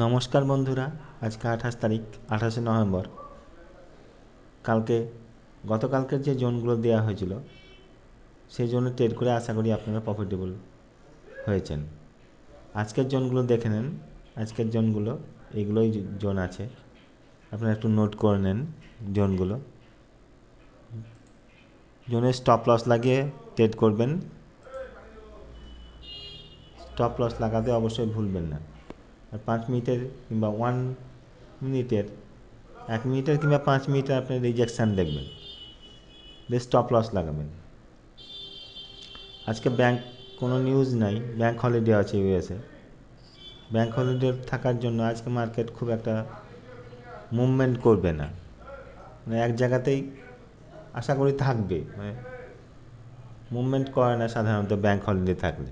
নমস্কার বন্ধুরা, আজকে 28 তারিখ, 28শে নভেম্বর। গতকালকের যে জোনগুলো দেওয়া হয়েছিল সেই জোনে ট্রেড করে আশা করি আপনারা প্রফিটেবল হয়েছেন। আজকের জোনগুলো দেখে নেন। আজকের জোনগুলো এইগুলোই জোন আছে, আপনারা একটু নোট করে নেন। জোনগুলো জোনে স্টপ লস লাগিয়ে ট্রেড করবেন। স্টপ লস লাগাতে অবশ্যই ভুলবেন না। আর 5 মিনিটের কিংবা 1 মিনিটের, 1 মিনিটের কিংবা 5 মিনিটের আপনি রিজেকশান দেখবেন, স্টপ লস লাগাবেন। আজকে ব্যাংক কোনো নিউজ নাই, ব্যাংক হলিডে আছে ইউএসএ। ব্যাংক হলিডে থাকার জন্য আজকে মার্কেট খুব একটা মুভমেন্ট করবে না, মানে এক জায়গাতেই আশা করি থাকবে। মানে মুভমেন্ট করে না সাধারণত ব্যাংক হলিডে থাকলে।